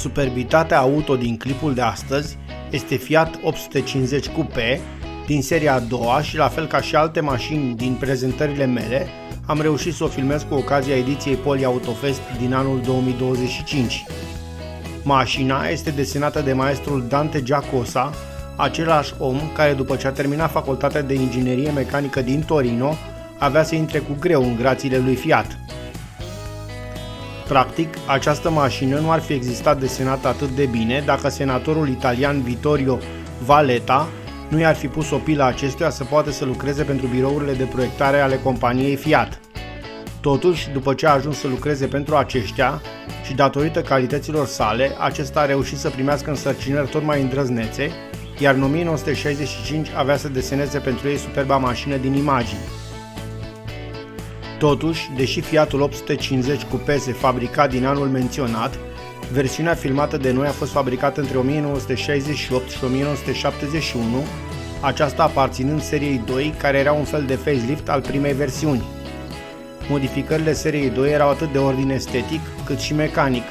Superbitatea auto din clipul de astăzi este Fiat 850 Coupé din seria a doua și la fel ca și alte mașini din prezentările mele, am reușit să o filmez cu ocazia ediției Poli Autofest din anul 2025. Mașina este desenată de maestrul Dante Giacosa, același om care după ce a terminat facultatea de inginerie mecanică din Torino, avea să intre cu greu în grațiile lui Fiat. Practic, această mașină nu ar fi existat desenată atât de bine dacă senatorul italian Vittorio Valletta nu i-ar fi pus o pilă acestuia să poată să lucreze pentru birourile de proiectare ale companiei Fiat. Totuși, după ce a ajuns să lucreze pentru aceștia și datorită calităților sale, acesta a reușit să primească însărcinări tot mai îndrăznețe, iar în 1965 avea să deseneze pentru ei superba mașină din imagini. Totuși, deși Fiatul 850 Coupé se fabrica din anul menționat, versiunea filmată de noi a fost fabricată între 1968 și 1971, aceasta aparținând seriei 2, care era un fel de facelift al primei versiuni. Modificările seriei 2 erau atât de ordin estetic, cât și mecanic.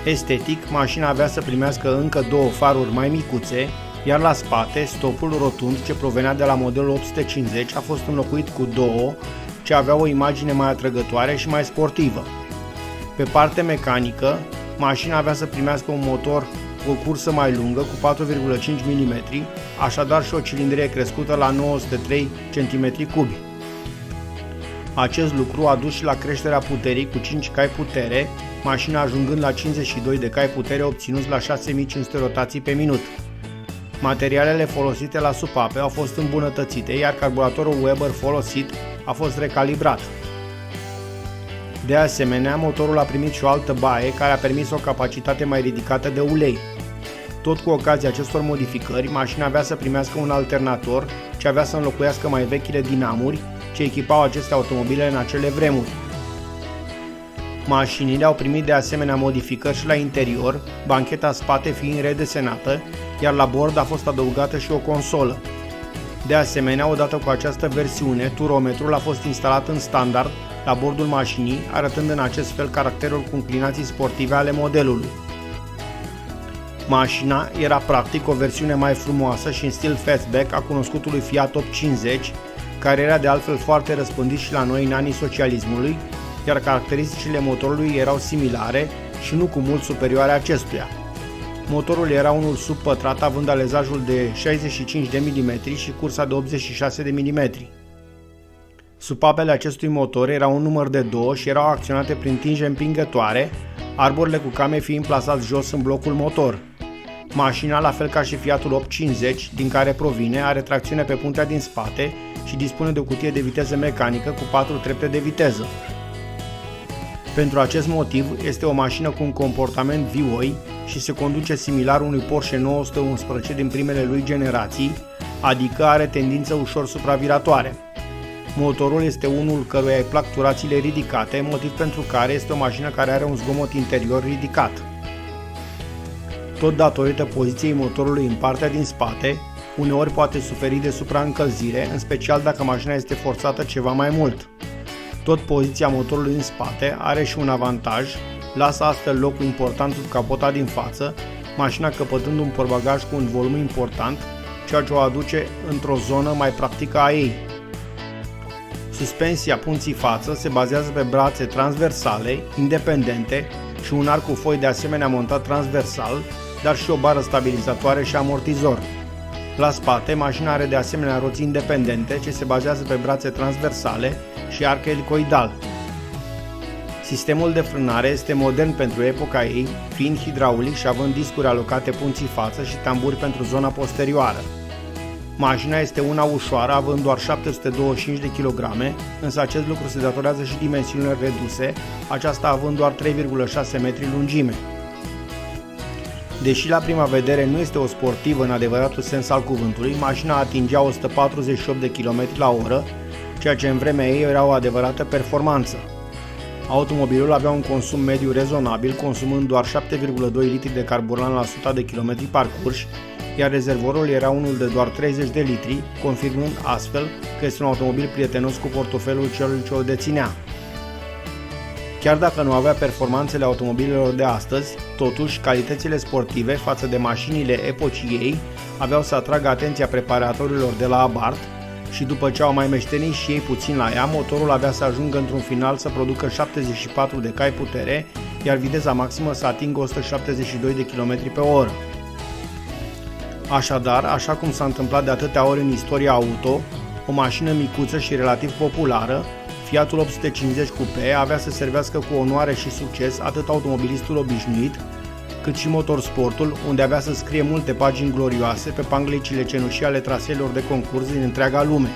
Estetic, mașina avea să primească încă două faruri mai micuțe, iar la spate, stopul rotund ce provenea de la modelul 850 a fost înlocuit cu două, ce aveau o imagine mai atrăgătoare și mai sportivă. Pe parte mecanică, mașina avea să primească un motor cu o cursă mai lungă cu 4,5 mm, așadar și o cilindrie crescută la 903 cm3. Acest lucru a dus și la creșterea puterii cu 5 cai putere, mașina ajungând la 52 de cai putere obținuți la 6500 rotații pe minut. Materialele folosite la supape au fost îmbunătățite, iar carburatorul Weber folosit a fost recalibrat. De asemenea, motorul a primit și o altă baie care a permis o capacitate mai ridicată de ulei. Tot cu ocazia acestor modificări, mașina avea să primească un alternator ce avea să înlocuiască mai vechile dinamuri ce echipau aceste automobile în acele vremuri. Mașinile au primit de asemenea modificări și la interior, bancheta spate fiind redesenată, iar la bord a fost adăugată și o consolă. De asemenea, odată cu această versiune, turometrul a fost instalat în standard la bordul mașinii, arătând în acest fel caracterul cu înclinații sportive ale modelului. Mașina era practic o versiune mai frumoasă și în stil fastback a cunoscutului Fiat 850, care era de altfel foarte răspândit și la noi în anii socialismului, iar caracteristicile motorului erau similare și nu cu mult superioare acestuia. Motorul era unul subpătrat, având alezajul de 65 de mm și cursa de 86 de mm. Supapele acestui motor erau un număr de 2 și erau acționate prin tinge împingătoare, arborile cu came fiind plasați jos în blocul motor. Mașina, la fel ca și Fiatul 850, din care provine, are tracțiune pe puntea din spate și dispune de o cutie de viteză mecanică cu 4 trepte de viteză. Pentru acest motiv, este o mașină cu un comportament vioi și se conduce similar unui Porsche 911 din primele lui generații, adică are tendință ușor supraviratoare. Motorul este unul căruia îi plac turațiile ridicate, motiv pentru care este o mașină care are un zgomot interior ridicat. Tot datorită poziției motorului în partea din spate, uneori poate suferi de supraîncălzire, în special dacă mașina este forțată ceva mai mult. Tot poziția motorului în spate are și un avantaj, lasă astfel locul important sub capota din față, mașina căpătând un portbagaj cu un volum important, ceea ce o aduce într-o zonă mai practică a ei. Suspensia punții față se bazează pe brațe transversale, independente și un arc cu foi de asemenea montat transversal, dar și o bară stabilizatoare și amortizor. La spate, mașina are de asemenea roți independente ce se bazează pe brațe transversale și arc elicoidal. Sistemul de frânare este modern pentru epoca ei, fiind hidraulic și având discuri alocate punții față și tamburi pentru zona posterioară. Mașina este una ușoară, având doar 725 de kg, însă acest lucru se datorează și dimensiunilor reduse, aceasta având doar 3,6 metri lungime. Deși la prima vedere nu este o sportivă în adevăratul sens al cuvântului, mașina atingea 148 de km/h, ceea ce în vremea ei era o adevărată performanță. Automobilul avea un consum mediu rezonabil, consumând doar 7,2 litri de carburant la 100 de km parcurși, iar rezervorul era unul de doar 30 de litri, confirmând astfel că este un automobil prietenos cu portofelul celui ce o deținea. Chiar dacă nu avea performanțele automobilelor de astăzi, totuși calitățile sportive față de mașinile epocii ei aveau să atragă atenția preparatorilor de la Abarth și după ce au mai meștenit și ei puțin la ea, motorul avea să ajungă într-un final să producă 74 de cai putere, iar viteza maximă să atingă 172 de km pe oră. Așadar, așa cum s-a întâmplat de atâtea ori în istoria auto, o mașină micuță și relativ populară, Fiatul 850 Coupé avea să servească cu onoare și succes atât automobilistul obișnuit, cât și motorsportul, unde avea să scrie multe pagini glorioase pe panglicile cenușii ale traseelor de concurs din întreaga lume.